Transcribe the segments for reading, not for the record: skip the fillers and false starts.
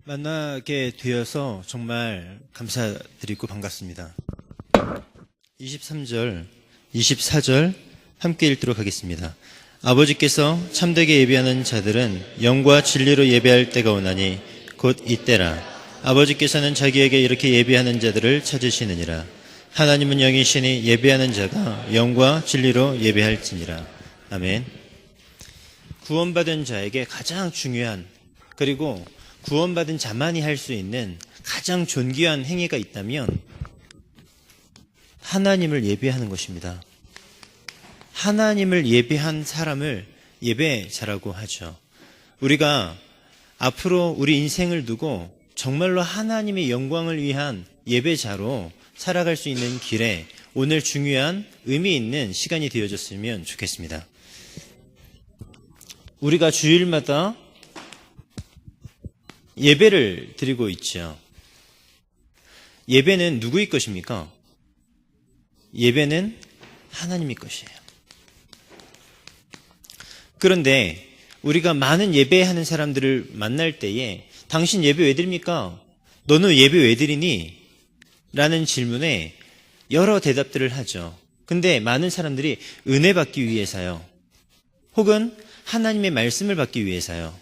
만나게 되어서 정말 감사드리고 반갑습니다. 23절, 24절 함께 읽도록 하겠습니다. 아버지께서 참되게 예배하는 자들은 영과 진리로 예배할 때가 오나니 곧 이때라. 아버지께서는 자기에게 이렇게 예배하는 자들을 찾으시느니라. 하나님은 영이시니 예배하는 자가 영과 진리로 예배할지니라. 아멘. 구원받은 자에게 가장 중요한, 그리고 구원받은 자만이 할 수 있는 가장 존귀한 행위가 있다면 하나님을 예배하는 것입니다. 하나님을 예배한 사람을 예배자라고 하죠. 우리가 앞으로 우리 인생을 두고 정말로 하나님의 영광을 위한 예배자로 살아갈 수 있는 길에 오늘 중요한 의미 있는 시간이 되어졌으면 좋겠습니다. 우리가 주일마다 예배를 드리고 있죠. 예배는 누구의 것입니까? 예배는 하나님의 것이에요. 그런데 우리가 많은 예배하는 사람들을 만날 때에 당신 예배 왜 드립니까? 너는 예배 왜 드리니? 라는 질문에 여러 대답들을 하죠. 근데 많은 사람들이 은혜 받기 위해서요. 혹은 하나님의 말씀을 받기 위해서요.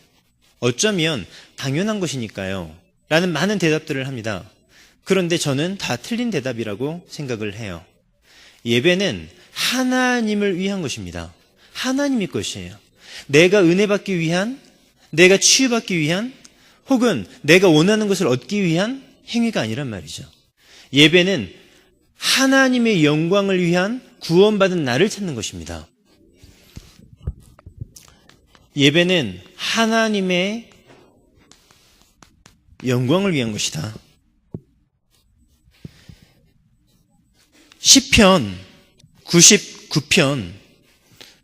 어쩌면 당연한 것이니까요. 라는 많은 대답들을 합니다. 그런데 저는 다 틀린 대답이라고 생각을 해요. 예배는 하나님을 위한 것입니다. 하나님의 것이에요. 내가 은혜 받기 위한, 내가 치유받기 위한, 혹은 내가 원하는 것을 얻기 위한 행위가 아니란 말이죠. 예배는 하나님의 영광을 위한 구원받은 나를 찾는 것입니다. 예배는 하나님의 영광을 위한 것이다. 시편 99편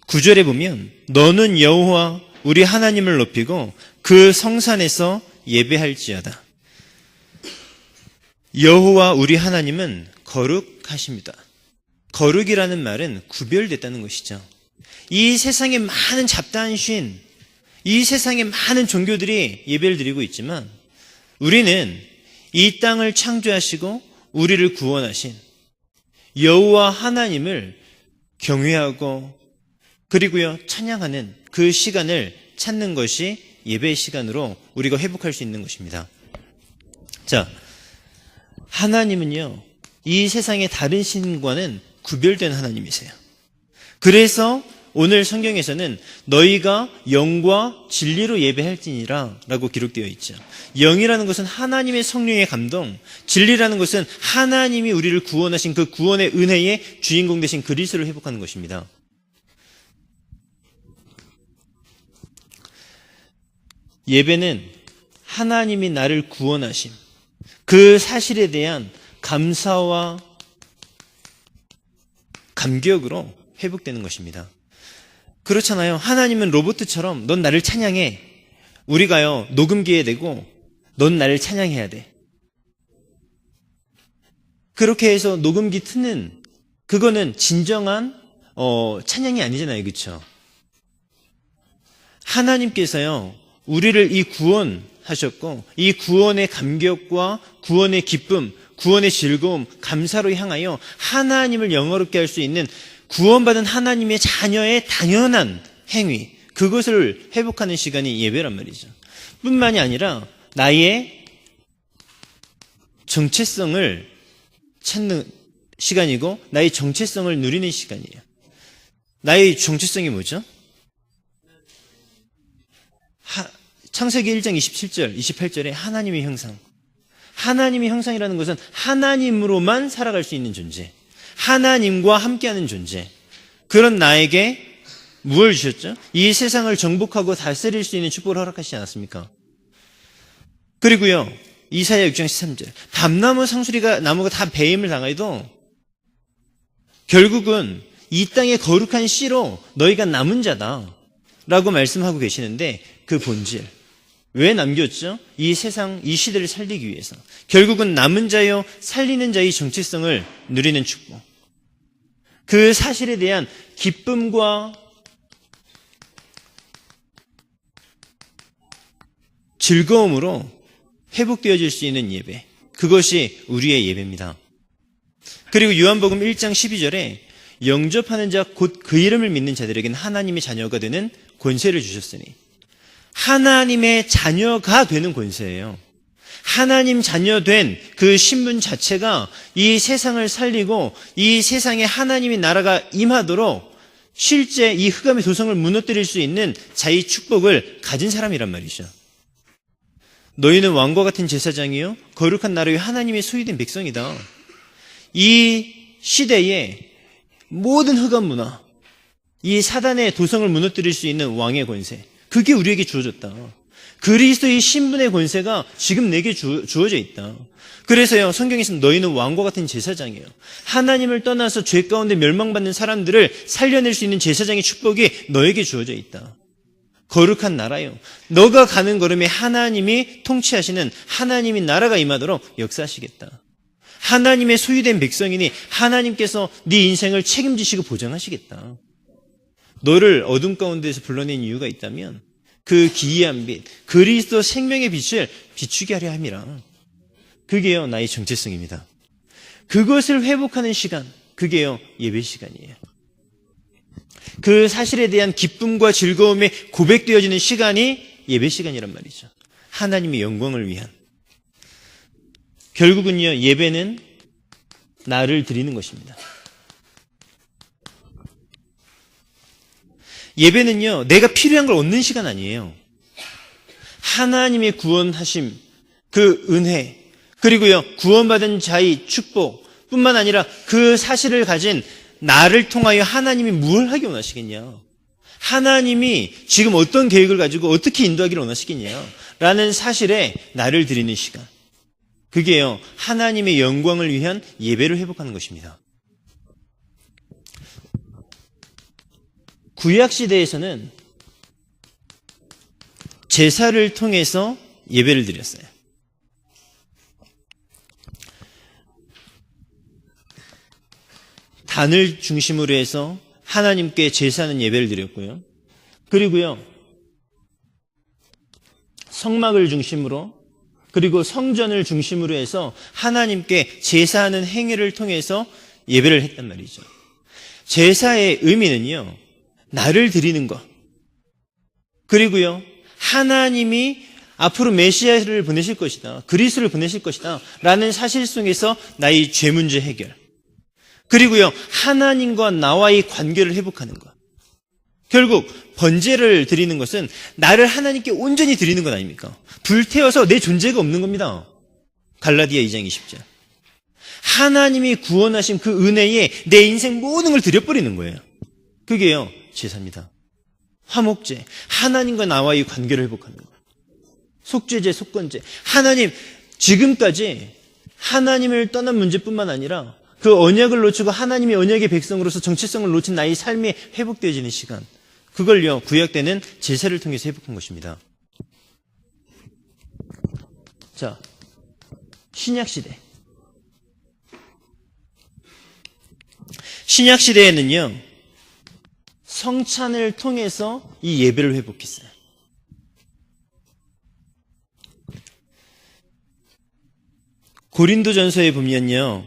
9절에 보면 너는 여호와 우리 하나님을 높이고 그 성산에서 예배할지어다. 여호와 우리 하나님은 거룩하십니다. 거룩이라는 말은 구별됐다는 것이죠. 이 세상에 많은 잡다한 신, 이 세상에 많은 종교들이 예배를 드리고 있지만 우리는 이 땅을 창조하시고 우리를 구원하신 여호와 하나님을 경외하고 그리고요 찬양하는 그 시간을 찾는 것이 예배의 시간으로 우리가 회복할 수 있는 것입니다. 자, 하나님은요 이 세상의 다른 신과는 구별된 하나님이세요. 그래서 오늘 성경에서는 너희가 영과 진리로 예배할지니라 라고 기록되어 있죠. 영이라는 것은 하나님의 성령의 감동, 진리라는 것은 하나님이 우리를 구원하신 그 구원의 은혜의 주인공 되신 그리스도를 회복하는 것입니다. 예배는 하나님이 나를 구원하심, 그 사실에 대한 감사와 감격으로 회복되는 것입니다. 그렇잖아요. 하나님은 로봇처럼 넌 나를 찬양해. 우리가요 녹음기에 대고 넌 나를 찬양해야 돼. 그렇게 해서 녹음기 트는 그거는 진정한 찬양이 아니잖아요. 그렇죠? 하나님께서요 우리를 이 구원하셨고 이 구원의 감격과 구원의 기쁨, 구원의 즐거움, 감사로 향하여 하나님을 영화롭게 할 수 있는 구원받은 하나님의 자녀의 당연한 행위, 그것을 회복하는 시간이 예배란 말이죠. 뿐만이 아니라 나의 정체성을 찾는 시간이고 나의 정체성을 누리는 시간이에요. 나의 정체성이 뭐죠? 창세기 1장 27절, 28절에 하나님의 형상. 하나님의 형상이라는 것은 하나님으로만 살아갈 수 있는 존재. 하나님과 함께하는 존재. 그런 나에게 무엇을 주셨죠? 이 세상을 정복하고 다스릴 수 있는 축복을 허락하시지 않았습니까? 그리고요, 이사야 6장 13절. 밤나무 상수리가 나무가 다 배임을 당해도 결국은 이 땅의 거룩한 씨로 너희가 남은 자다 라고 말씀하고 계시는데 그 본질. 왜 남겼죠? 이 세상, 이 시대를 살리기 위해서. 결국은 남은 자요, 살리는 자의 정체성을 누리는 축복. 그 사실에 대한 기쁨과 즐거움으로 회복되어질 수 있는 예배. 그것이 우리의 예배입니다. 그리고 요한복음 1장 12절에 영접하는 자 곧 그 이름을 믿는 자들에게는 하나님의 자녀가 되는 권세를 주셨으니, 하나님의 자녀가 되는 권세예요. 하나님 자녀된 그 신분 자체가 이 세상을 살리고 이 세상에 하나님의 나라가 임하도록 실제 이 흑암의 도성을 무너뜨릴 수 있는 자의 축복을 가진 사람이란 말이죠. 너희는 왕과 같은 제사장이요 거룩한 나라의 하나님의 소유된 백성이다. 이 시대에 모든 흑암 문화, 이 사단의 도성을 무너뜨릴 수 있는 왕의 권세, 그게 우리에게 주어졌다. 그리스도의 신분의 권세가 지금 내게 주어져 있다. 그래서요, 성경에서는 너희는 왕과 같은 제사장이에요. 하나님을 떠나서 죄 가운데 멸망받는 사람들을 살려낼 수 있는 제사장의 축복이 너에게 주어져 있다. 거룩한 나라요. 너가 가는 걸음에 하나님이 통치하시는 하나님의 나라가 임하도록 역사하시겠다. 하나님의 소유된 백성이니 하나님께서 네 인생을 책임지시고 보장하시겠다. 너를 어둠 가운데에서 불러낸 이유가 있다면 그 기이한 빛, 그리스도 생명의 빛을 비추게 하려 함이라. 그게요, 나의 정체성입니다. 그것을 회복하는 시간, 그게요, 예배 시간이에요. 그 사실에 대한 기쁨과 즐거움에 고백되어지는 시간이 예배 시간이란 말이죠. 하나님의 영광을 위한. 결국은요, 예배는 나를 드리는 것입니다. 예배는요, 내가 필요한 걸 얻는 시간 아니에요. 하나님의 구원하심, 그 은혜, 그리고요, 구원받은 자의 축복 뿐만 아니라 그 사실을 가진 나를 통하여 하나님이 무엇을 하기 원하시겠냐? 하나님이 지금 어떤 계획을 가지고 어떻게 인도하기를 원하시겠냐? 라는 사실에 나를 드리는 시간. 그게요, 하나님의 영광을 위한 예배를 회복하는 것입니다. 구약시대에서는 제사를 통해서 예배를 드렸어요. 단을 중심으로 해서 하나님께 제사하는 예배를 드렸고요. 그리고요, 성막을 중심으로, 그리고 성전을 중심으로 해서 하나님께 제사하는 행위를 통해서 예배를 했단 말이죠. 제사의 의미는요, 나를 드리는 것, 그리고요, 하나님이 앞으로 메시아를 보내실 것이다, 그리스도를 보내실 것이다 라는 사실 속에서 나의 죄 문제 해결, 그리고요, 하나님과 나와의 관계를 회복하는 것. 결국 번제를 드리는 것은 나를 하나님께 온전히 드리는 것 아닙니까? 불태워서 내 존재가 없는 겁니다. 갈라디아 2장 20절. 하나님이 구원하신 그 은혜에 내 인생 모든 걸 드려버리는 거예요. 그게요, 제사입니다. 화목제, 하나님과 나와의 관계를 회복하는 거예요. 속죄제, 속건제. 하나님, 지금까지 하나님을 떠난 문제뿐만 아니라 그 언약을 놓치고 하나님의 언약의 백성으로서 정체성을 놓친 나의 삶이 회복되어지는 시간. 그걸요, 구약 때는 제사를 통해서 회복한 것입니다. 자, 신약시대. 신약시대에는요, 성찬을 통해서 이 예배를 회복했어요. 고린도전서에 보면요,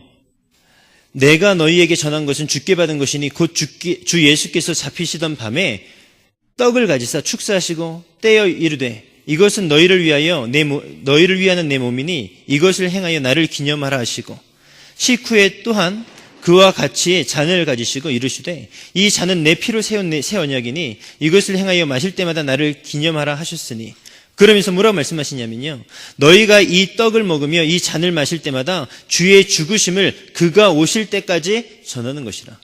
내가 너희에게 전한 것은 주께 받은 것이니 곧 주 예수께서 잡히시던 밤에 떡을 가지사 축사하시고 떼어 이르되 이것은 너희를 위하는 내 몸이니 이것을 행하여 나를 기념하라 하시고, 식후에 또한 그와 같이 잔을 가지시고 이르시되 이 잔은 내 피로 세운 새 언약이니 이것을 행하여 마실 때마다 나를 기념하라 하셨으니, 그러면서 뭐라고 말씀하시냐면요, 너희가 이 떡을 먹으며 이 잔을 마실 때마다 주의 죽으심을 그가 오실 때까지 전하는 것이라.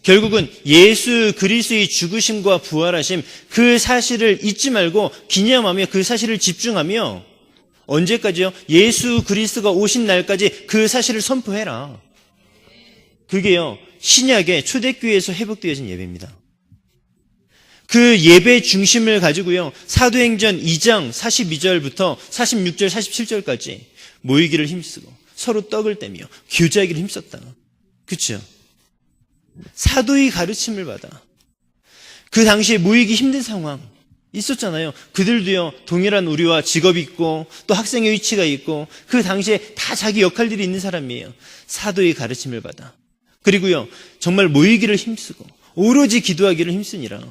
결국은 예수 그리스도의 죽으심과 부활하심, 그 사실을 잊지 말고 기념하며 그 사실을 집중하며, 언제까지요? 예수 그리스도가 오신 날까지 그 사실을 선포해라. 그게요, 신약의 초대교회에서 회복되어진 예배입니다. 그 예배 중심을 가지고요, 사도행전 2장 42절부터 46절, 47절까지 모이기를 힘쓰고 서로 떡을 떼며 교제하기를 힘썼다. 그렇죠? 사도의 가르침을 받아 그 당시에 모이기 힘든 상황, 있었잖아요. 그들도요, 동일한 우리와 직업이 있고, 또 학생의 위치가 있고, 그 당시에 다 자기 역할들이 있는 사람이에요. 사도의 가르침을 받아. 그리고요, 정말 모이기를 힘쓰고, 오로지 기도하기를 힘쓰니라.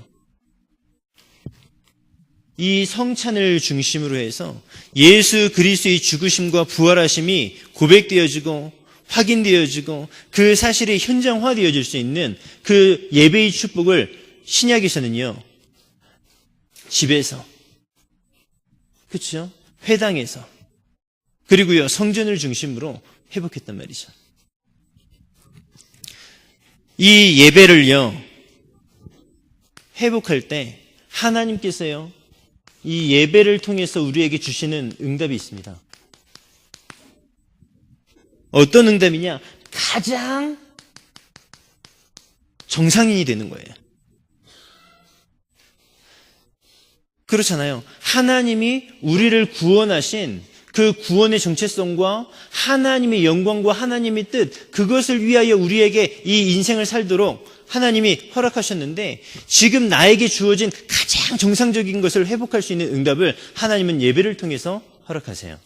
이 성찬을 중심으로 해서 예수 그리스도의 죽으심과 부활하심이 고백되어지고, 확인되어지고, 그 사실이 현장화되어질 수 있는 그 예배의 축복을 신약에서는요, 집에서, 그렇죠? 회당에서, 그리고요, 성전을 중심으로 회복했단 말이죠. 이 예배를요, 회복할 때 하나님께서요, 이 예배를 통해서 우리에게 주시는 응답이 있습니다. 어떤 응답이냐? 가장 정상인이 되는 거예요. 그렇잖아요. 하나님이 우리를 구원하신 그 구원의 정체성과 하나님의 영광과 하나님의 뜻, 그것을 위하여 우리에게 이 인생을 살도록 하나님이 허락하셨는데, 지금 나에게 주어진 가장 정상적인 것을 회복할 수 있는 응답을 하나님은 예배를 통해서 허락하세요.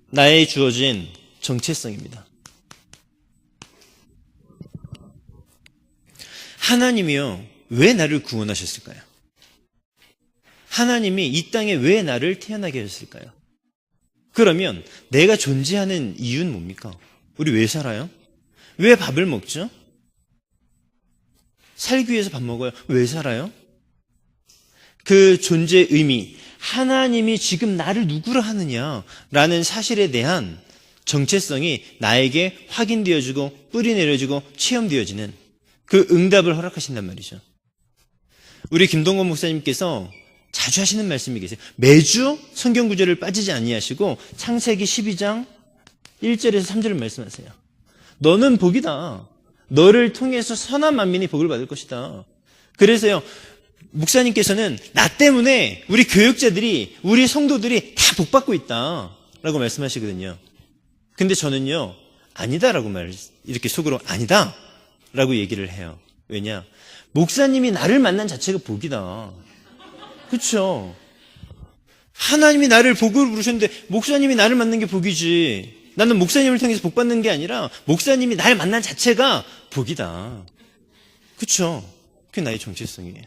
나에게 주어진 정체성입니다. 하나님이요, 왜 나를 구원하셨을까요? 하나님이 이 땅에 왜 나를 태어나게 하셨을까요? 그러면 내가 존재하는 이유는 뭡니까? 우리 왜 살아요? 왜 밥을 먹죠? 살기 위해서 밥 먹어요. 왜 살아요? 그 존재의 의미, 하나님이 지금 나를 누구라 하느냐라는 사실에 대한 정체성이 나에게 확인되어지고 뿌리내려지고 체험되어지는 그 응답을 허락하신단 말이죠. 우리 김동건 목사님께서 자주 하시는 말씀이 계세요. 매주 성경 구절을 빠지지 아니하시고 창세기 12장 1절에서 3절을 말씀하세요. 너는 복이다. 너를 통해서 선한 만민이 복을 받을 것이다. 그래서요, 목사님께서는 나 때문에 우리 교육자들이, 우리 성도들이 다 복받고 있다 라고 말씀하시거든요. 근데 저는요, 아니다라고 이렇게 속으로 아니다 라고 얘기를 해요. 왜냐? 목사님이 나를 만난 자체가 복이다. 그렇죠? 하나님이 나를 복으로 부르셨는데 목사님이 나를 만난 게 복이지. 나는 목사님을 통해서 복 받는 게 아니라 목사님이 나를 만난 자체가 복이다. 그렇죠? 그게 나의 정체성이에요.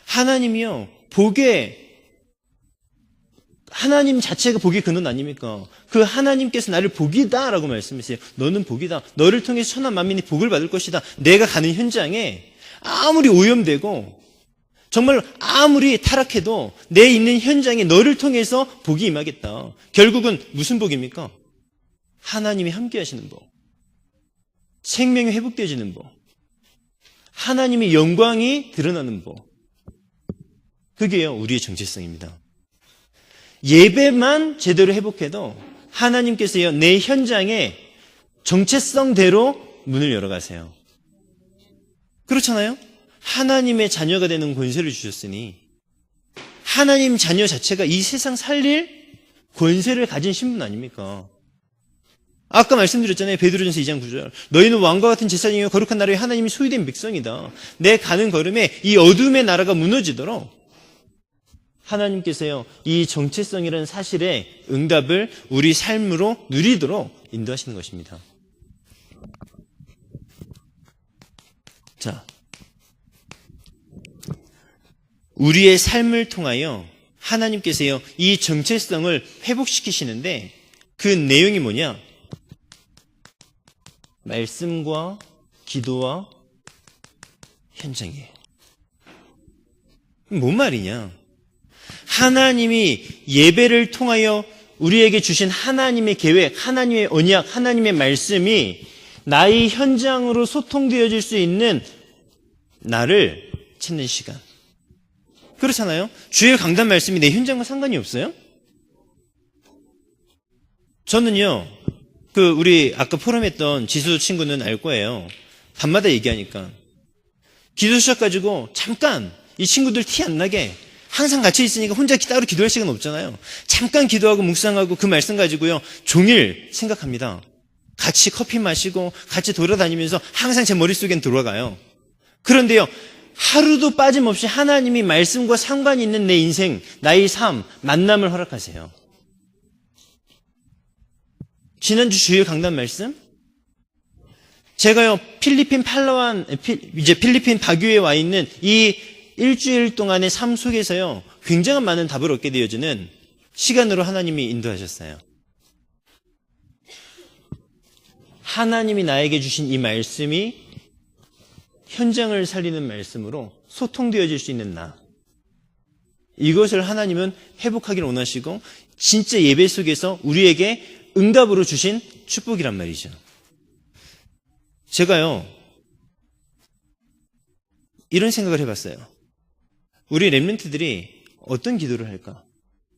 하나님이요, 하나님 자체가 복의 근원 아닙니까? 그 하나님께서 나를 복이다라고 말씀하세요. 너는 복이다. 너를 통해서 천한 만민이 복을 받을 것이다. 내가 가는 현장에 아무리 오염되고 정말 아무리 타락해도 내 있는 현장에 너를 통해서 복이 임하겠다. 결국은 무슨 복입니까? 하나님이 함께 하시는 복. 생명이 회복되어지는 복. 하나님의 영광이 드러나는 복. 그게요, 우리의 정체성입니다. 예배만 제대로 회복해도 하나님께서요, 내 현장에 정체성대로 문을 열어가세요. 그렇잖아요? 하나님의 자녀가 되는 권세를 주셨으니 하나님 자녀 자체가 이 세상 살릴 권세를 가진 신분 아닙니까? 아까 말씀드렸잖아요. 베드로전서 2장 9절. 너희는 왕과 같은 제사장이요 거룩한 나라의 하나님이 소유된 백성이다. 내 가는 걸음에 이 어둠의 나라가 무너지도록 하나님께서요, 이 정체성이라는 사실의 응답을 우리 삶으로 누리도록 인도하시는 것입니다. 자, 우리의 삶을 통하여 하나님께서요, 이 정체성을 회복시키시는데 그 내용이 뭐냐? 말씀과 기도와 현장이에요. 뭔 말이냐? 하나님이 예배를 통하여 우리에게 주신 하나님의 계획, 하나님의 언약, 하나님의 말씀이 나의 현장으로 소통되어질 수 있는 나를 찾는 시간. 그렇잖아요? 주일 강단 말씀이 내 현장과 상관이 없어요? 저는요, 우리 아까 포럼했던 지수 친구는 알 거예요. 밤마다 얘기하니까. 기도 시작가지고 잠깐 이 친구들 티 안 나게 항상 같이 있으니까 혼자 따로 기도할 시간 없잖아요. 잠깐 기도하고 묵상하고 그 말씀 가지고요, 종일 생각합니다. 같이 커피 마시고 같이 돌아다니면서 항상 제 머릿속엔 들어가요. 그런데요, 하루도 빠짐없이 하나님이 말씀과 상관이 있는 내 인생, 나의 삶, 만남을 허락하세요. 지난주 주일 강단 말씀? 제가요, 필리핀 바교에 와 있는 이 일주일 동안의 삶 속에서요, 굉장한 많은 답을 얻게 되어지는 시간으로 하나님이 인도하셨어요. 하나님이 나에게 주신 이 말씀이 현장을 살리는 말씀으로 소통되어질 수 있는 나. 이것을 하나님은 회복하기를 원하시고 진짜 예배 속에서 우리에게 응답으로 주신 축복이란 말이죠. 제가요, 이런 생각을 해봤어요. 우리 렘넌트들이 어떤 기도를 할까?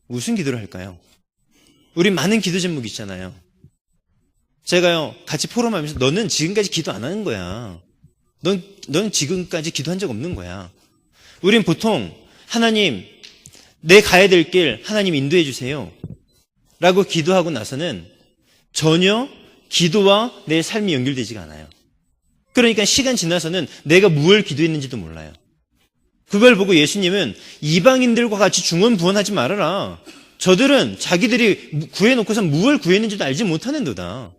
무슨 기도를 할까요? 우리 많은 기도 제목이 있잖아요. 제가요, 같이 포럼하면서 너는 지금까지 기도 안 하는 거야. 넌 지금까지 기도한 적 없는 거야. 우린 보통 하나님, 내 가야 될 길 하나님 인도해 주세요 라고 기도하고 나서는 전혀 기도와 내 삶이 연결되지가 않아요. 그러니까 시간 지나서는 내가 무엇을 기도했는지도 몰라요. 그걸 보고 예수님은 이방인들과 같이 중언부언하지 말아라. 저들은 자기들이 구해놓고선 무엇을 구했는지도 알지 못하는도다.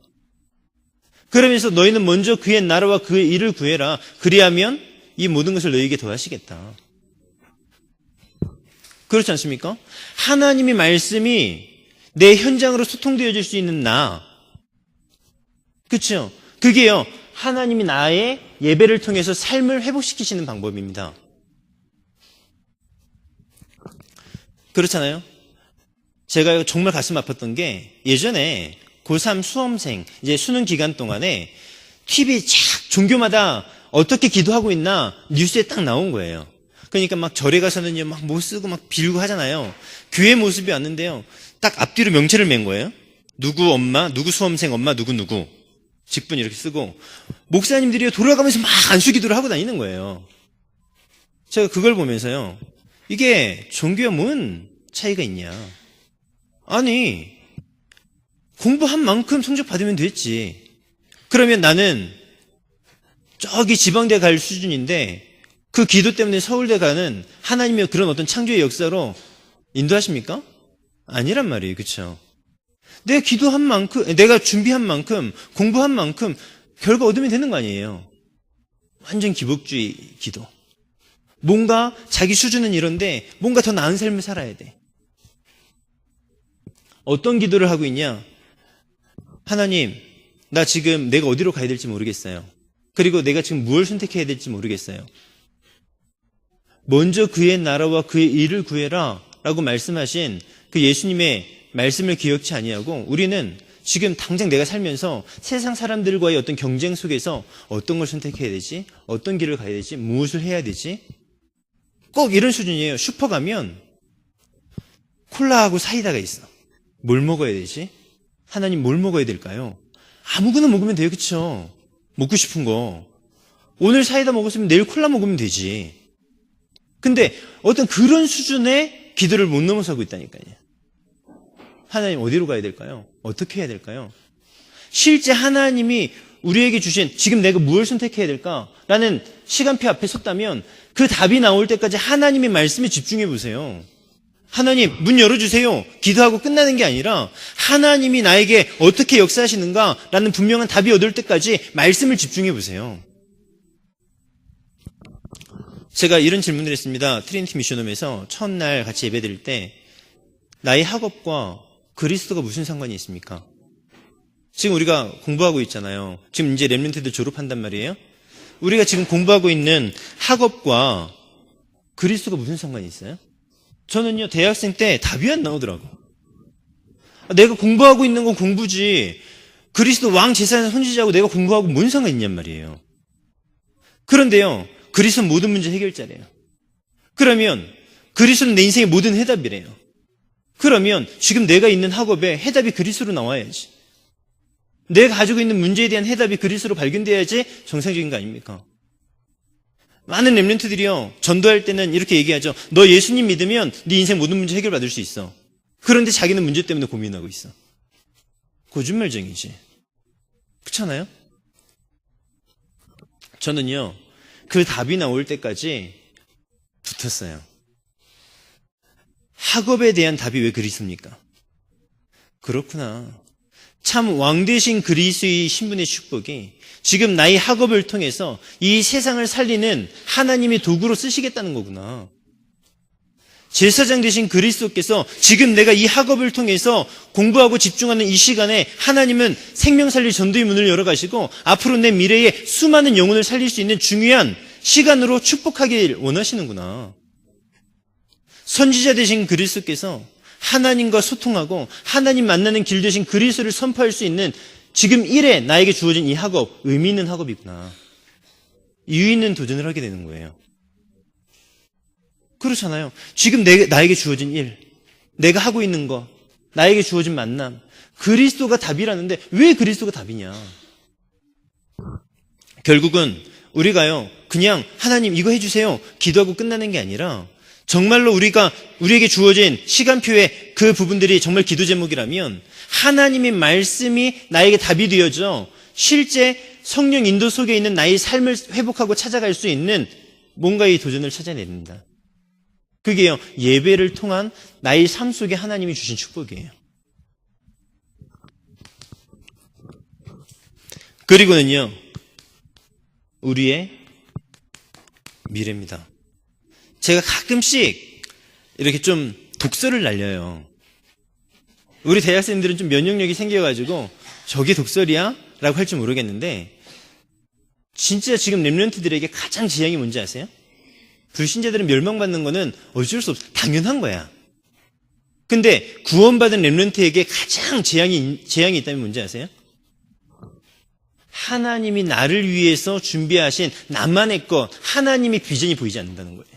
그러면서 너희는 먼저 그의 나라와 그의 일을 구해라. 그리하면 이 모든 것을 너희에게 더하시겠다. 그렇지 않습니까? 하나님의 말씀이 내 현장으로 소통되어질 수 있는 나. 그렇죠? 그게요, 하나님이 나의 예배를 통해서 삶을 회복시키시는 방법입니다. 그렇잖아요? 제가 정말 가슴 아팠던 게 예전에 고3 수험생, 이제 수능 기간 동안에 TV 쫙 종교마다 어떻게 기도하고 있나 뉴스에 딱 나온 거예요. 그러니까 막 절에 가서는요, 막 못 쓰고 막 빌고 하잖아요. 교회 모습이 왔는데요, 딱 앞뒤로 명체를 맨 거예요. 누구 엄마, 누구 수험생 엄마, 누구 직분 이렇게 쓰고 목사님들이 돌아가면서 막 안수기도를 하고 다니는 거예요. 제가 그걸 보면서요, 이게 종교와 뭔 차이가 있냐. 아니, 공부한 만큼 성적 받으면 됐지. 그러면 나는 저기 지방대 갈 수준인데 그 기도 때문에 서울대 가는 하나님의 그런 어떤 창조의 역사로 인도하십니까? 아니란 말이에요. 그렇죠? 내가 기도한 만큼, 내가 준비한 만큼, 공부한 만큼 결과 얻으면 되는 거 아니에요. 완전 기복주의 기도. 뭔가 자기 수준은 이런데 뭔가 더 나은 삶을 살아야 돼. 어떤 기도를 하고 있냐? 하나님, 나 지금 내가 어디로 가야 될지 모르겠어요. 그리고 내가 지금 무엇을 선택해야 될지 모르겠어요. 먼저 그의 나라와 그의 일을 구해라 라고 말씀하신 그 예수님의 말씀을 기억치 아니하고 우리는 지금 당장 내가 살면서 세상 사람들과의 어떤 경쟁 속에서 어떤 걸 선택해야 되지? 어떤 길을 가야 되지? 무엇을 해야 되지? 꼭 이런 수준이에요. 슈퍼 가면 콜라하고 사이다가 있어. 뭘 먹어야 되지? 하나님 뭘 먹어야 될까요? 아무거나 먹으면 돼요. 그렇죠? 먹고 싶은 거. 오늘 사이다 먹었으면 내일 콜라 먹으면 되지. 근데 어떤 그런 수준의 기도를 못 넘어서고 있다니까요. 하나님 어디로 가야 될까요? 어떻게 해야 될까요? 실제 하나님이 우리에게 주신 지금 내가 무엇을 선택해야 될까라는 시간표 앞에 섰다면 그 답이 나올 때까지 하나님의 말씀에 집중해 보세요. 하나님 문 열어주세요. 기도하고 끝나는 게 아니라 하나님이 나에게 어떻게 역사하시는가라는 분명한 답이 얻을 때까지 말씀을 집중해 보세요. 제가 이런 질문을 했습니다. 트리니티 미션홈에서 첫날 같이 예배드릴 때 나의 학업과 그리스도가 무슨 상관이 있습니까? 지금 우리가 공부하고 있잖아요. 지금 이제 렘넌트들 졸업한단 말이에요. 우리가 지금 공부하고 있는 학업과 그리스도가 무슨 상관이 있어요? 저는요, 대학생 때 답이 안 나오더라고. 내가 공부하고 있는 건 공부지 그리스도 왕 제사장 선지자하고 내가 공부하고 뭔 상관이 있냔 말이에요. 그런데요, 그리스도는 모든 문제 해결자래요. 그러면 그리스도는 내 인생의 모든 해답이래요. 그러면 지금 내가 있는 학업에 해답이 그리스도로 나와야지. 내가 가지고 있는 문제에 대한 해답이 그리스도로 발견돼야지 정상적인 거 아닙니까? 많은 렘넌트들이요, 전도할 때는 이렇게 얘기하죠. 너 예수님 믿으면 네 인생 모든 문제 해결받을 수 있어. 그런데 자기는 문제 때문에 고민하고 있어. 거짓말쟁이지. 그렇잖아요? 저는요, 그 답이 나올 때까지 붙었어요. 학업에 대한 답이 왜 그리스입니까? 그렇구나. 참 왕 되신 그리스의 신분의 축복이 지금 나의 학업을 통해서 이 세상을 살리는 하나님의 도구로 쓰시겠다는 거구나. 제사장 되신 그리스도께서 지금 내가 이 학업을 통해서 공부하고 집중하는 이 시간에 하나님은 생명 살릴 전도의 문을 열어가시고 앞으로 내 미래에 수많은 영혼을 살릴 수 있는 중요한 시간으로 축복하길 원하시는구나. 선지자 되신 그리스도께서 하나님과 소통하고 하나님 만나는 길 되신 그리스도를 선포할 수 있는 지금 일에 나에게 주어진 이 학업, 의미 있는 학업이구나. 이유 있는 도전을 하게 되는 거예요. 그렇잖아요. 지금 나에게 주어진 일, 내가 하고 있는 거, 나에게 주어진 만남, 그리스도가 답이라는데 왜 그리스도가 답이냐? 결국은 우리가요, 그냥 하나님 이거 해주세요 기도하고 끝나는 게 아니라 정말로 우리에게 주어진 시간표에 그 부분들이 정말 기도 제목이라면 하나님의 말씀이 나에게 답이 되어져 실제 성령 인도 속에 있는 나의 삶을 회복하고 찾아갈 수 있는 뭔가의 도전을 찾아냅니다. 그게요, 예배를 통한 나의 삶 속에 하나님이 주신 축복이에요. 그리고는요, 우리의 미래입니다. 제가 가끔씩 이렇게 좀 독서를 날려요. 우리 대학생들은 좀 면역력이 생겨가지고 저게 독설이야? 라고 할 줄 모르겠는데 진짜 지금 렘넌트들에게 가장 재앙이 뭔지 아세요? 불신자들은 멸망받는 거는 어쩔 수 없어. 당연한 거야. 근데 구원받은 렘넌트에게 가장 재앙이 있다면 뭔지 아세요? 하나님이 나를 위해서 준비하신 나만의 것, 하나님의 비전이 보이지 않는다는 거예요.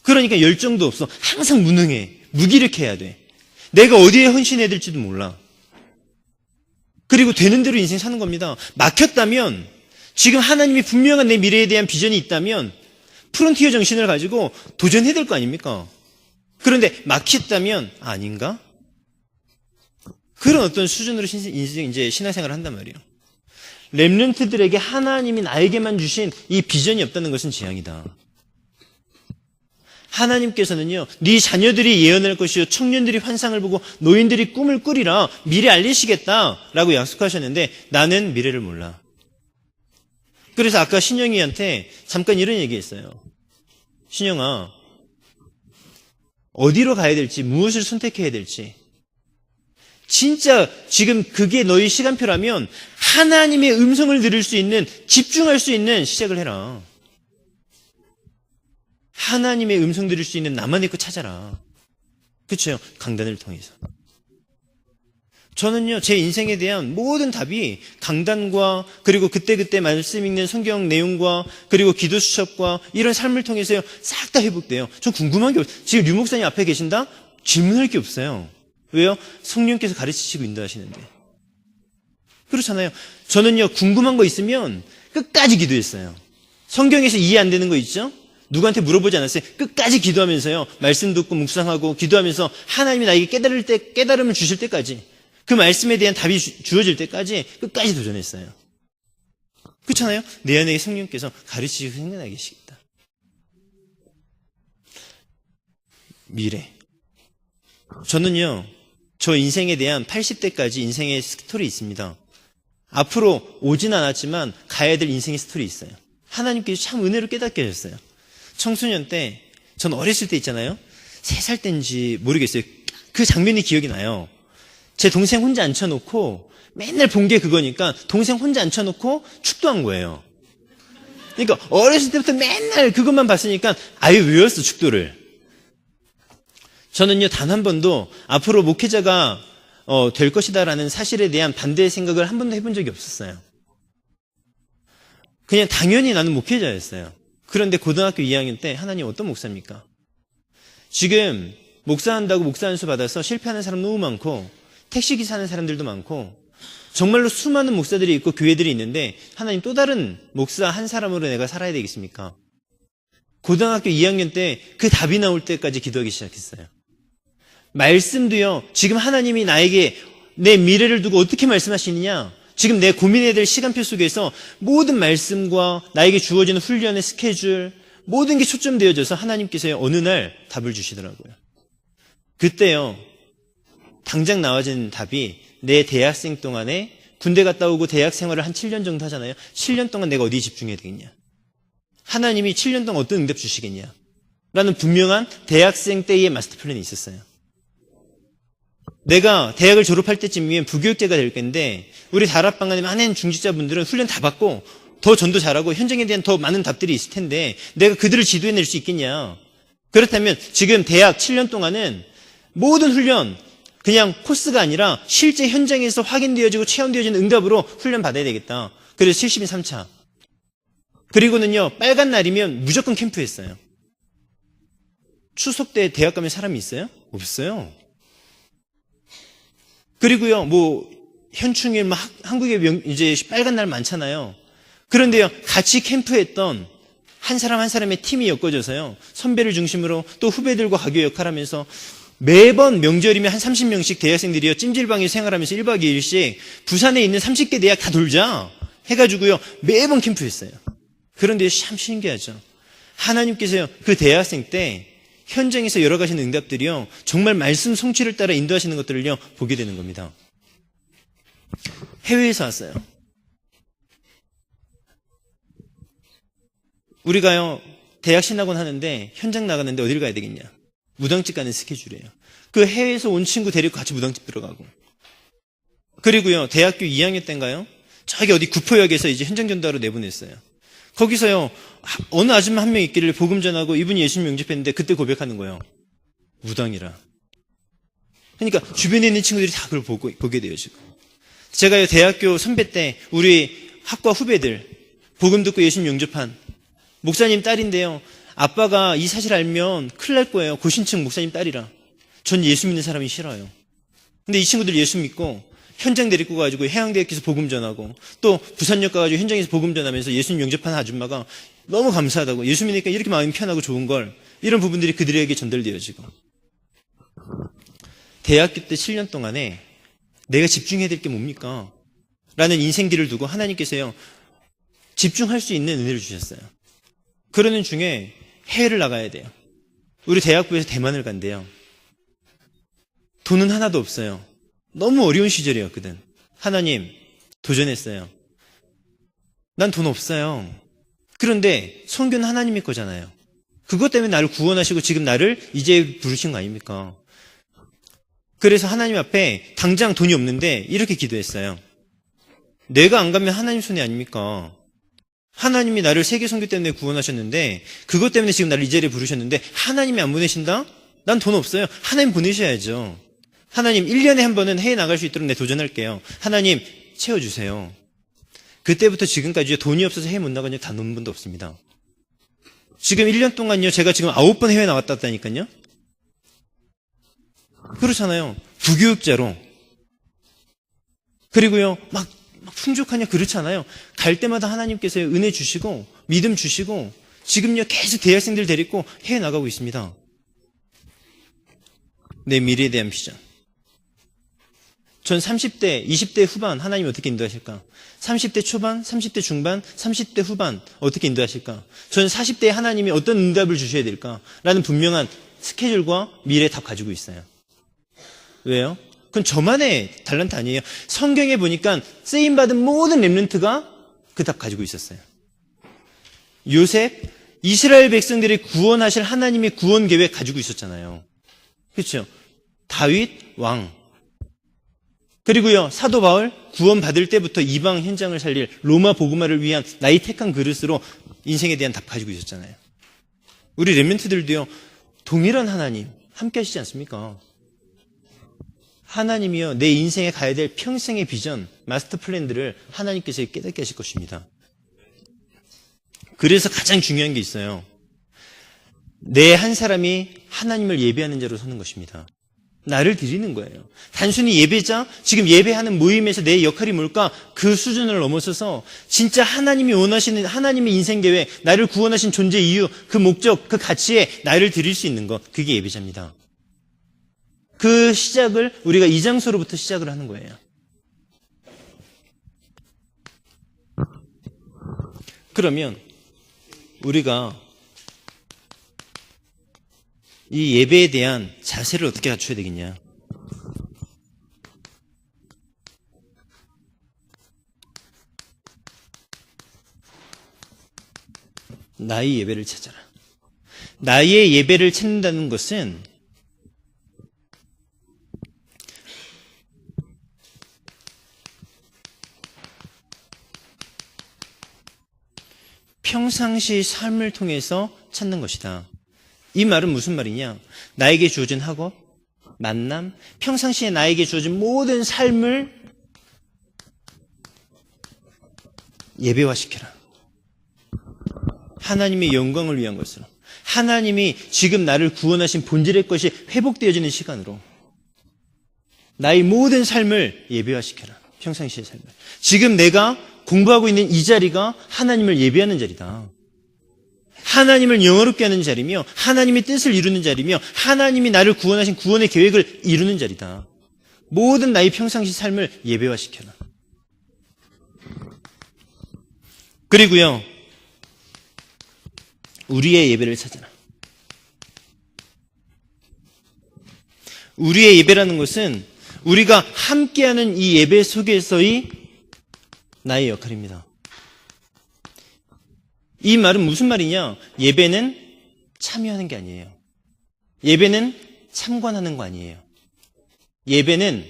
그러니까 열정도 없어. 항상 무능해. 무기력해야 돼. 내가 어디에 헌신해야 될지도 몰라. 그리고 되는 대로 인생 사는 겁니다. 막혔다면, 지금 하나님이 분명한 내 미래에 대한 비전이 있다면 프론티어 정신을 가지고 도전해야 될 거 아닙니까? 그런데 막혔다면 아닌가? 그런 어떤 수준으로 이제 신앙생활을 한단 말이에요. 렘넌트들에게 하나님이 나에게만 주신 이 비전이 없다는 것은 재앙이다. 하나님께서는요, 네 자녀들이 예언할 것이요 청년들이 환상을 보고 노인들이 꿈을 꾸리라 미래 알리시겠다라고 약속하셨는데 나는 미래를 몰라. 그래서 아까 신영이한테 잠깐 이런 얘기했어요. 신영아, 어디로 가야 될지, 무엇을 선택해야 될지, 진짜 지금 그게 너의 시간표라면 하나님의 음성을 들을 수 있는, 집중할 수 있는 시작을 해라. 하나님의 음성 들을 수 있는 나만의 것 찾아라. 그렇죠? 강단을 통해서. 저는요, 제 인생에 대한 모든 답이 강단과 그리고 그때그때 말씀 읽는 성경 내용과 그리고 기도 수첩과 이런 삶을 통해서요, 싹 다 회복돼요. 전 궁금한 게 없어요. 지금 류 목사님 앞에 계신다? 질문할 게 없어요. 왜요? 성령께서 가르치시고 인도하시는데. 그렇잖아요. 저는요, 궁금한 거 있으면 끝까지 기도했어요. 성경에서 이해 안 되는 거 있죠? 누구한테 물어보지 않았어요. 끝까지 기도하면서요, 말씀 듣고 묵상하고 기도하면서 하나님이 나에게 깨달음을 주실 때까지, 그 말씀에 대한 답이 주어질 때까지 끝까지 도전했어요. 그렇잖아요? 내 안에 성령께서 가르치시고 생각나게 계시겠다. 미래. 저는요, 저 인생에 대한 80대까지 인생의 스토리 있습니다. 앞으로 오진 않았지만 가야 될 인생의 스토리 있어요. 하나님께서 참 은혜로 깨닫게 하셨어요. 청소년 때, 전 어렸을 때 있잖아요. 3살 때인지 모르겠어요. 그 장면이 기억이 나요. 제 동생 혼자 앉혀놓고 맨날 본 게 그거니까 동생 혼자 앉혀놓고 축도한 거예요. 그러니까 어렸을 때부터 맨날 그것만 봤으니까 아예 외웠어, 축도를. 저는요, 단 한 번도 앞으로 목회자가 될 것이다라는 사실에 대한 반대의 생각을 한 번도 해본 적이 없었어요. 그냥 당연히 나는 목회자였어요. 그런데 고등학교 2학년 때 하나님 어떤 목사입니까? 지금 목사한다고 목사 안수 받아서 실패하는 사람 너무 많고 택시기사 하는 사람들도 많고 정말로 수많은 목사들이 있고 교회들이 있는데 하나님 또 다른 목사 한 사람으로 내가 살아야 되겠습니까? 고등학교 2학년 때 그 답이 나올 때까지 기도하기 시작했어요. 말씀도요, 지금 하나님이 나에게 내 미래를 두고 어떻게 말씀하시느냐, 지금 내 고민해야 될 시간표 속에서 모든 말씀과 나에게 주어지는 훈련의 스케줄, 모든 게 초점되어져서 하나님께서 어느 날 답을 주시더라고요. 그때요, 당장 나와진 답이 내 대학생 동안에 군대 갔다 오고 대학 생활을 한 7년 정도 하잖아요. 7년 동안 내가 어디에 집중해야 되겠냐? 하나님이 7년 동안 어떤 응답 주시겠냐? 라는 분명한 대학생 때의 마스터 플랜이 있었어요. 내가 대학을 졸업할 때쯤이면 부교육자가 될 건데 우리 다락방 안에 많은 중직자분들은 훈련 다 받고 더 전도 잘하고 현장에 대한 더 많은 답들이 있을 텐데 내가 그들을 지도해낼 수 있겠냐? 그렇다면 지금 대학 7년 동안은 모든 훈련 그냥 코스가 아니라 실제 현장에서 확인되어지고 체험되어지는 응답으로 훈련 받아야 되겠다. 그래서 70인 3차. 그리고는요, 빨간 날이면 무조건 캠프했어요. 추석 때 대학 가면 사람이 있어요? 없어요. 그리고요, 현충일, 한국에 이제 빨간 날 많잖아요. 그런데요, 같이 캠프했던 한 사람 한 사람의 팀이 엮어져서요, 선배를 중심으로 또 후배들과 가교 역할하면서 매번 명절이면 한 30명씩 대학생들이요, 찜질방에 생활하면서 1박 2일씩 부산에 있는 30개 대학 다 돌자 해가지고요, 매번 캠프했어요. 그런데 참 신기하죠. 하나님께서요, 그 대학생 때 현장에서 여러 가지 응답들이요, 정말 말씀 성취를 따라 인도하시는 것들을요, 보게 되는 겁니다. 해외에서 왔어요. 우리가요, 대학 신학원 하는데 현장 나가는데 어딜 가야 되겠냐? 무당집 가는 스케줄이에요. 그 해외에서 온 친구 데리고 같이 무당집 들어가고. 그리고요, 대학교 2학년 때인가요? 저기 어디 구포역에서 이제 현장 전도하러 내보냈어요. 거기서요, 어느 아줌마 한 명 있기를 복음 전하고 이분이 예수님 영접했는데 그때 고백하는 거예요. 무당이라. 그러니까 주변에 있는 친구들이 다 그걸 보게 되어지고. 제가요, 대학교 선배 때 우리 학과 후배들 복음 듣고 예수님 영접한 목사님 딸인데요. 아빠가 이 사실 알면 큰일 날 거예요. 고신층 목사님 딸이라. 전 예수 믿는 사람이 싫어요. 근데 이 친구들 예수 믿고 현장 데리고 가지고 해양대학교에서 복음 전하고 또 부산역 가가지고 현장에서 복음 전하면서 예수님 영접한 아줌마가 너무 감사하다고, 예수 믿으니까 이렇게 마음이 편하고 좋은 걸, 이런 부분들이 그들에게 전달되어지고. 대학교 때 7년 동안에 내가 집중해야 될 게 뭡니까? 라는 인생길을 두고 하나님께서요, 집중할 수 있는 은혜를 주셨어요. 그러는 중에 해외를 나가야 돼요. 우리 대학부에서 대만을 간대요. 돈은 하나도 없어요. 너무 어려운 시절이었거든. 하나님, 도전했어요. 난 돈 없어요. 그런데 선교는 하나님의 거잖아요. 그것 때문에 나를 구원하시고 지금 나를 이제 부르신 거 아닙니까? 그래서 하나님 앞에 당장 돈이 없는데 이렇게 기도했어요. 내가 안 가면 하나님 손해 아닙니까? 하나님이 나를 세계 선교 때문에 구원하셨는데 그것 때문에 지금 나를 이 자리에 부르셨는데 하나님이 안 보내신다? 난 돈 없어요. 하나님 보내셔야죠. 하나님 1년에 한 번은 해외 나갈 수 있도록 내 도전할게요. 하나님 채워주세요. 그때부터 지금까지 돈이 없어서 해외 못 나간 적 단 한 번도 없습니다. 지금 1년 동안요, 제가 지금 9번 해외 나갔다니까요. 그렇잖아요. 부교육자로. 그리고요, 막 풍족하냐 그렇잖아요. 갈 때마다 하나님께서 은혜 주시고 믿음 주시고 지금요 계속 대학생들 데리고 해외 나가고 있습니다. 내 미래에 대한 비전. 전 30대, 20대 후반 하나님 어떻게 인도하실까? 30대 초반, 30대 중반, 30대 후반 어떻게 인도하실까? 전 40대에 하나님이 어떤 응답을 주셔야 될까? 라는 분명한 스케줄과 미래 답 가지고 있어요. 왜요? 그건 저만의 달란트 아니에요. 성경에 보니까 쓰임받은 모든 렘넌트가 그 답 가지고 있었어요. 요셉, 이스라엘 백성들이 구원하실 하나님의 구원 계획 가지고 있었잖아요. 그렇죠? 다윗, 왕. 그리고요, 사도 바울, 구원받을 때부터 이방 현장을 살릴 로마 복음화를 위한 나의 택한 그릇으로 인생에 대한 답 가지고 있었잖아요. 우리 렘넌트들도요, 동일한 하나님 함께 하시지 않습니까? 하나님이요, 내 인생에 가야 될 평생의 비전, 마스터 플랜들을 하나님께서 깨닫게 하실 것입니다. 그래서 가장 중요한 게 있어요. 내 한 사람이 하나님을 예배하는 자로 서는 것입니다. 나를 드리는 거예요. 단순히 예배자, 지금 예배하는 모임에서 내 역할이 뭘까? 그 수준을 넘어서서 진짜 하나님이 원하시는 하나님의 인생 계획, 나를 구원하신 존재 이유, 그 목적, 그 가치에 나를 드릴 수 있는 것, 그게 예배자입니다. 그 시작을 우리가 이 장소로부터 시작을 하는 거예요. 그러면 우리가 이 예배에 대한 자세를 어떻게 갖춰야 되겠냐? 나의 예배를 찾아라. 나의 예배를 찾는다는 것은 평상시 삶을 통해서 찾는 것이다. 이 말은 무슨 말이냐? 나에게 주어진 학업, 만남, 평상시에 나에게 주어진 모든 삶을 예배화시켜라. 하나님의 영광을 위한 것으로, 하나님이 지금 나를 구원하신 본질의 것이 회복되어지는 시간으로 나의 모든 삶을 예배화시켜라. 평상시의 삶을. 지금 내가 공부하고 있는 이 자리가 하나님을 예배하는 자리다. 하나님을 영화롭게 하는 자리며 하나님의 뜻을 이루는 자리며 하나님이 나를 구원하신 구원의 계획을 이루는 자리다. 모든 나의 평상시 삶을 예배화시켜라. 그리고요, 우리의 예배를 찾아라. 우리의 예배라는 것은 우리가 함께하는 이 예배 속에서의 나의 역할입니다. 이 말은 무슨 말이냐? 예배는 참여하는 게 아니에요. 예배는 참관하는 거 아니에요. 예배는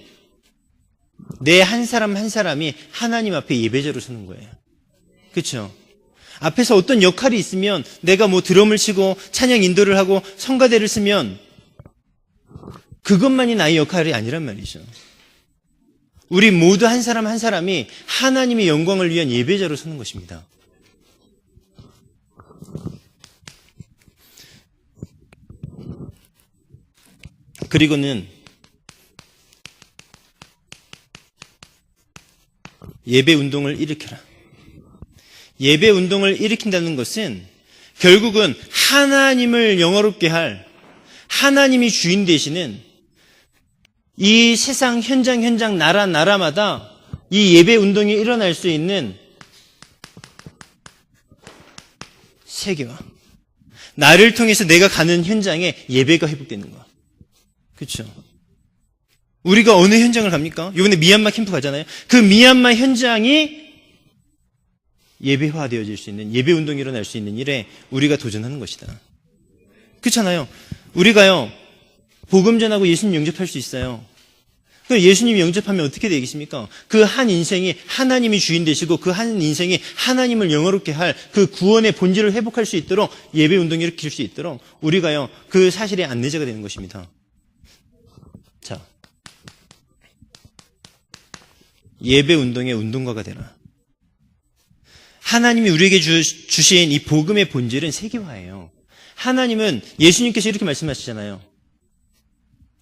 내 한 사람 한 사람이 하나님 앞에 예배자로 서는 거예요. 그렇죠? 앞에서 어떤 역할이 있으면 내가 뭐 드럼을 치고 찬양 인도를 하고 성가대를 쓰면 그것만이 나의 역할이 아니란 말이죠. 우리 모두 한 사람 한 사람이 하나님의 영광을 위한 예배자로 서는 것입니다. 그리고는 예배 운동을 일으켜라. 예배 운동을 일으킨다는 것은 결국은 하나님을 영화롭게 할, 하나님이 주인 되시는 이 세상 현장 나라마다 이 예배 운동이 일어날 수 있는 세계화, 나를 통해서 내가 가는 현장에 예배가 회복되는 거야. 그렇죠? 우리가 어느 현장을 갑니까? 이번에 미얀마 캠프 가잖아요. 그 미얀마 현장이 예배화되어질 수 있는, 예배 운동이 일어날 수 있는 일에 우리가 도전하는 것이다. 그렇잖아요. 우리가요, 복음 전하고 예수님 영접할 수 있어요. 예수님 영접하면 어떻게 되겠습니까? 그 한 인생이 하나님이 주인 되시고 그 한 인생이 하나님을 영화롭게 할 그 구원의 본질을 회복할 수 있도록 예배 운동을 일으킬 수 있도록 우리가요, 그 사실의 안내자가 되는 것입니다. 자, 예배 운동의 운동가가 되라. 하나님이 우리에게 주신 이 복음의 본질은 세계화예요. 하나님은, 예수님께서 이렇게 말씀하시잖아요.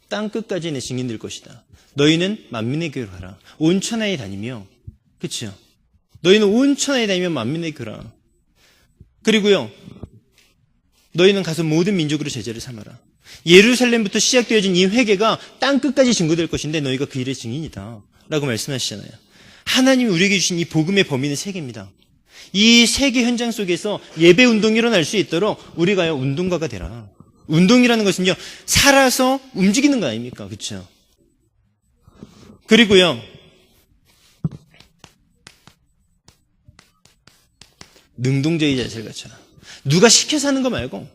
땅 끝까지 내 증인 될 것이다. 너희는 만민의 교회로 가라. 온 천하에 다니며, 그렇죠? 너희는 온 천하에 다니며 만민의 교회라. 그리고요, 너희는 가서 모든 민족으로 제자를 삼아라. 예루살렘부터 시작되어진 이 회개가 땅 끝까지 증거될 것인데 너희가 그 일의 증인이다. 라고 말씀하시잖아요. 하나님이 우리에게 주신 이 복음의 범위는 세계입니다. 이 세계 현장 속에서 예배 운동이 일어날 수 있도록 우리가요, 운동가가 되라. 운동이라는 것은요, 살아서 움직이는 거 아닙니까? 그렇죠? 그리고요, 능동적인 자세를 갖춰라. 누가 시켜서 하는 거 말고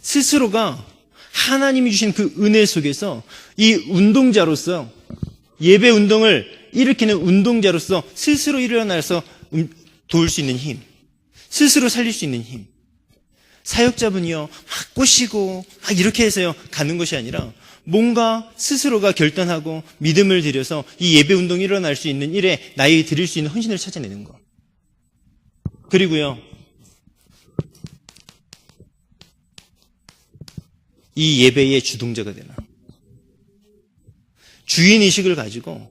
스스로가 하나님이 주신 그 은혜 속에서 이 운동자로서, 예배 운동을 일으키는 운동자로서 스스로 일어나서 도울 수 있는 힘, 스스로 살릴 수 있는 힘. 사역자분이요, 막 꼬시고 막 이렇게 해서요 가는 것이 아니라 뭔가 스스로가 결단하고 믿음을 들여서 이 예배 운동이 일어날 수 있는 일에 나에게 드릴 수 있는 헌신을 찾아내는 것. 그리고요, 이 예배의 주동자가 되라. 주인의식을 가지고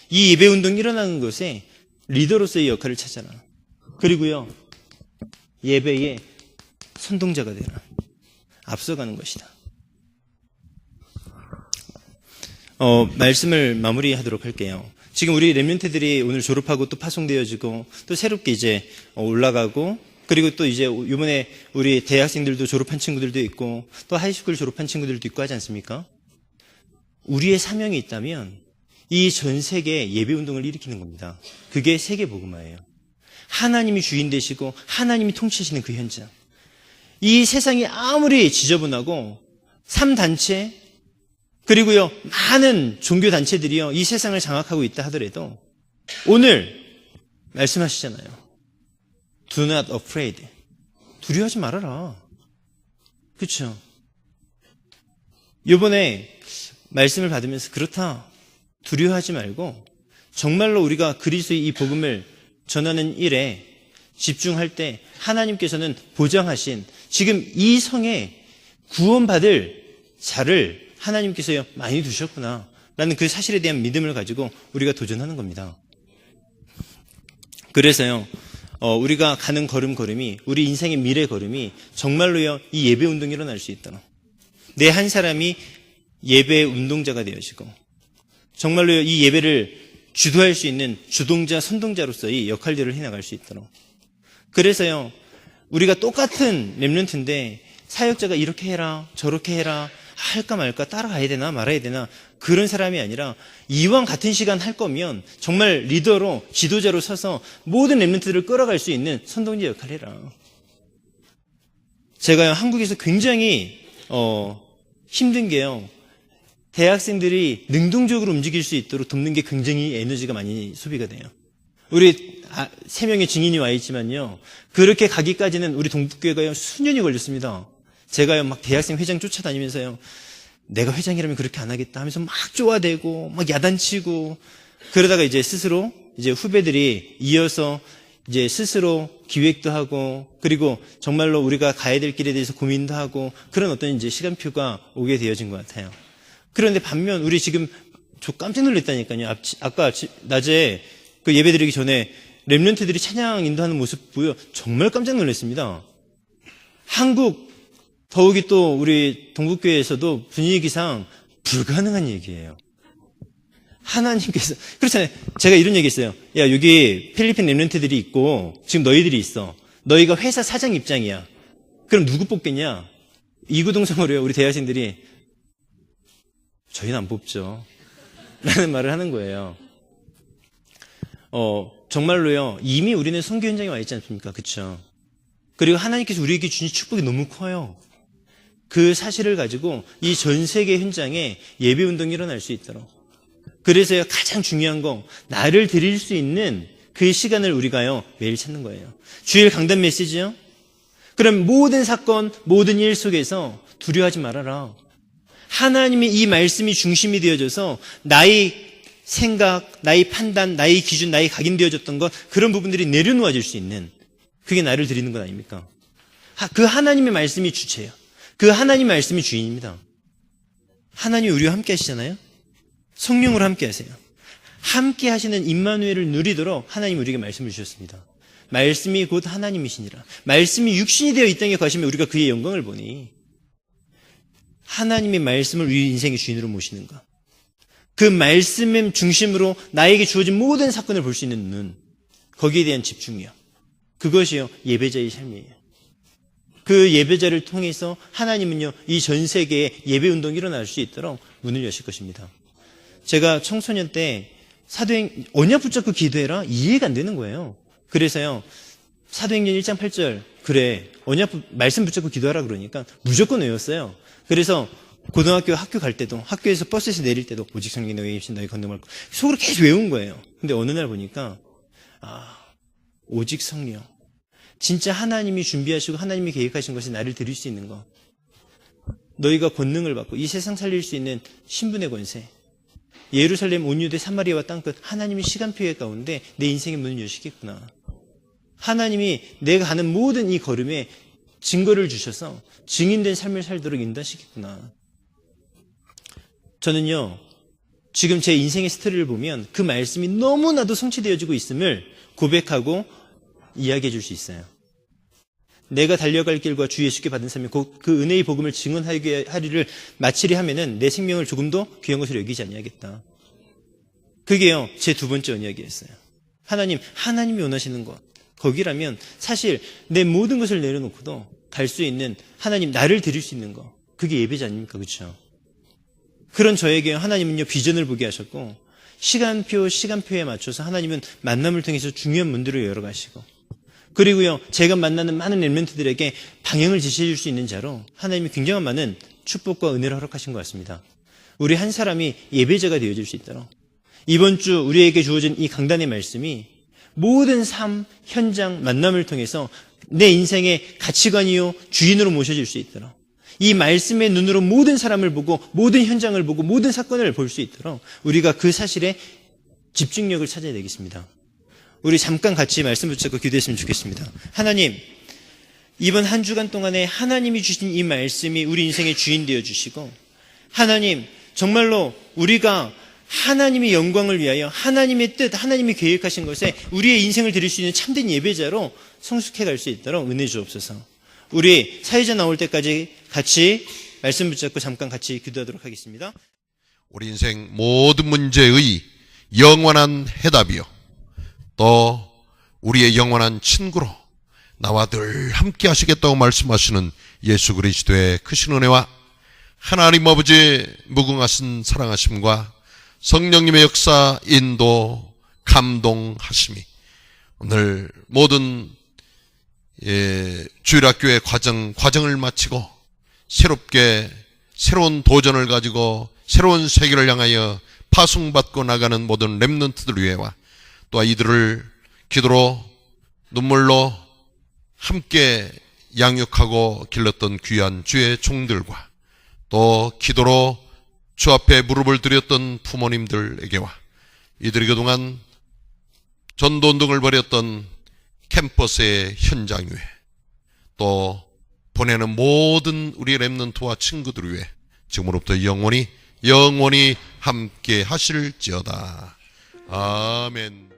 이 예배 운동이 일어나는 것에 리더로서의 역할을 찾아라. 그리고요, 예배의 선동자가 되라. 앞서가는 것이다. 말씀을 마무리하도록 할게요. 지금 우리 렘넌트들이 오늘 졸업하고 또 파송되어지고 또 새롭게 이제 올라가고 그리고 또 이제 이번에 우리 대학생들도 졸업한 친구들도 있고 또 하이스쿨 졸업한 친구들도 있고 하지 않습니까? 우리의 사명이 있다면 이 전 세계에 예배운동을 일으키는 겁니다. 그게 세계복음화예요. 하나님이 주인 되시고 하나님이 통치하시는 그 현장. 이 세상이 아무리 지저분하고 3단체 그리고요 많은 종교단체들이요 이 세상을 장악하고 있다 하더라도 오늘 말씀하시잖아요. Do not afraid. 두려워하지 말아라. 그렇죠? 이번에 말씀을 받으면서 그렇다. 두려워하지 말고 정말로 우리가 그리스도의 이 복음을 전하는 일에 집중할 때 하나님께서는 보장하신 지금 이 성에 구원받을 자를 하나님께서 많이 두셨구나 라는 그 사실에 대한 믿음을 가지고 우리가 도전하는 겁니다. 그래서요 우리가 가는 걸음걸음이 우리 인생의 미래 걸음이 정말로요 이 예배운동이 일어날 수 있도록 내 한 사람이 예배 운동자가 되어지고 정말로 이 예배를 주도할 수 있는 주동자, 선동자로서의 역할들을 해나갈 수 있도록. 그래서요, 우리가 똑같은 렘넌트인데 사역자가 이렇게 해라, 저렇게 해라, 할까 말까, 따라가야 되나 말아야 되나 그런 사람이 아니라 이왕 같은 시간 할 거면 정말 리더로, 지도자로 서서 모든 렘넌트들을 끌어갈 수 있는 선동자 역할을 해라. 제가요, 한국에서 굉장히 힘든 게요. 대학생들이 능동적으로 움직일 수 있도록 돕는 게 굉장히 에너지가 많이 소비가 돼요. 우리 3명의 증인이 와 있지만요. 그렇게 가기까지는 우리 동북교회가요. 수년이 걸렸습니다. 제가요. 막 대학생 회장 쫓아다니면서요. 내가 회장이라면 그렇게 안 하겠다 하면서 막 쪼아대고 막 야단치고 그러다가 이제 스스로 이제 후배들이 이어서 이제 스스로 기획도 하고 그리고 정말로 우리가 가야 될 길에 대해서 고민도 하고 그런 어떤 이제 시간표가 오게 되어진 것 같아요. 그런데 반면 우리 지금 저 깜짝 놀랐다니까요. 아까 낮에 그 예배 드리기 전에 렘넌트들이 찬양 인도하는 모습 보여 정말 깜짝 놀랐습니다. 한국 더욱이 또 우리 동북교회에서도 분위기상 불가능한 얘기예요. 하나님께서 그렇잖아요. 제가 이런 얘기 했어요. 야 여기 필리핀 렘넌트들이 있고 지금 너희들이 있어. 너희가 회사 사장 입장이야. 그럼 누구 뽑겠냐? 이구동성으로요. 우리 대학생들이 저희는 안 뽑죠. 라는 말을 하는 거예요. 정말로요. 이미 우리는 선교 현장에 와 있지 않습니까? 그렇죠? 그리고 하나님께서 우리에게 주신 축복이 너무 커요. 그 사실을 가지고 이 전 세계 현장에 예배 운동이 일어날 수 있도록. 그래서요. 가장 중요한 거 나를 드릴 수 있는 그 시간을 우리가요. 매일 찾는 거예요. 주일 강단 메시지요. 그럼 모든 사건, 모든 일 속에서 두려워하지 말아라. 하나님의 이 말씀이 중심이 되어져서 나의 생각, 나의 판단, 나의 기준, 나의 각인되어졌던 것 그런 부분들이 내려놓아질 수 있는 그게 나를 드리는 것 아닙니까? 그 하나님의 말씀이 주체예요. 그 하나님의 말씀이 주인입니다. 하나님이 우리와 함께 하시잖아요. 성령으로 함께 하세요. 함께 하시는 임마누엘을 누리도록 하나님이 우리에게 말씀을 주셨습니다. 말씀이 곧 하나님이시니라. 말씀이 육신이 되어 이 땅에 가시면 우리가 그의 영광을 보니 하나님의 말씀을 우리 인생의 주인으로 모시는 것. 그 말씀의 중심으로 나에게 주어진 모든 사건을 볼 수 있는 눈. 거기에 대한 집중이요. 그것이요. 예배자의 삶이에요. 그 예배자를 통해서 하나님은요. 이 전 세계에 예배 운동이 일어날 수 있도록 문을 여실 것입니다. 제가 청소년 때 언약 붙잡고 기도해라? 이해가 안 되는 거예요. 그래서요. 사도행전 1장 8절 그래 언약 말씀 붙잡고 기도하라 그러니까 무조건 외웠어요. 그래서 고등학교 학교 갈 때도 학교에서 버스에서 내릴 때도 오직 성령이 너희에 계신 너희 건너갈 것 속으로 계속 외운 거예요. 근데 어느 날 보니까 오직 성령 진짜 하나님이 준비하시고 하나님이 계획하신 것이 나를 드릴 수 있는 것 너희가 권능을 받고 이 세상 살릴 수 있는 신분의 권세 예루살렘 온 유대 사마리아와 땅끝 하나님이 시간표의 가운데 내 인생의 문을 여시겠구나. 하나님이 내가 가는 모든 이 걸음에 증거를 주셔서 증인된 삶을 살도록 인도하시겠구나. 저는요. 지금 제 인생의 스토리를 보면 그 말씀이 너무나도 성취되어지고 있음을 고백하고 이야기해 줄 수 있어요. 내가 달려갈 길과 주 예수께 받은 삶이 그 은혜의 복음을 증언하리를 마치리 하면은 내 생명을 조금도 귀한 것으로 여기지 아니하겠다. 그게요. 제 두 번째 언약이었어요. 하나님이 원하시는 것 거기라면 사실 내 모든 것을 내려놓고도 갈 수 있는 하나님 나를 드릴 수 있는 거 그게 예배지 아닙니까? 그렇죠? 그런 저에게 하나님은요 비전을 보게 하셨고 시간표에 맞춰서 하나님은 만남을 통해서 중요한 문들을 열어가시고 그리고요 제가 만나는 많은 엘멘트들에게 방향을 제시해 줄 수 있는 자로 하나님이 굉장한 많은 축복과 은혜를 허락하신 것 같습니다. 우리 한 사람이 예배자가 되어질 수 있도록 이번 주 우리에게 주어진 이 강단의 말씀이 모든 삶, 현장, 만남을 통해서 내 인생의 가치관이요 주인으로 모셔질 수 있도록 이 말씀의 눈으로 모든 사람을 보고 모든 현장을 보고 모든 사건을 볼 수 있도록 우리가 그 사실에 집중력을 찾아야 되겠습니다. 우리 잠깐 같이 말씀 붙잡고 기도했으면 좋겠습니다. 하나님, 이번 한 주간 동안에 하나님이 주신 이 말씀이 우리 인생의 주인 되어 주시고 하나님, 정말로 우리가 하나님의 영광을 위하여 하나님의 뜻, 하나님이 계획하신 것에 우리의 인생을 드릴 수 있는 참된 예배자로 성숙해 갈 수 있도록 은혜 주옵소서. 우리 사회자 나올 때까지 같이 말씀 붙잡고 잠깐 같이 기도하도록 하겠습니다. 우리 인생 모든 문제의 영원한 해답이요 또 우리의 영원한 친구로 나와 늘 함께 하시겠다고 말씀하시는 예수 그리스도의 크신 은혜와 하나님 아버지의 무궁하신 사랑하심과 성령님의 역사, 인도, 감동하심이 오늘 모든 주일학교의 과정을 마치고 새롭게 새로운 도전을 가지고 새로운 세계를 향하여 파송받고 나가는 모든 렘넌트들 위해와 또 이들을 기도로 눈물로 함께 양육하고 길렀던 귀한 주의 종들과 또 기도로 주 앞에 무릎을 드렸던 부모님들에게와 이들이 그동안 전도운동을 벌였던 캠퍼스의 현장 위에 또 보내는 모든 우리 렘넌트와 친구들 위해 지금으로부터 영원히 함께 하실지어다. 아멘.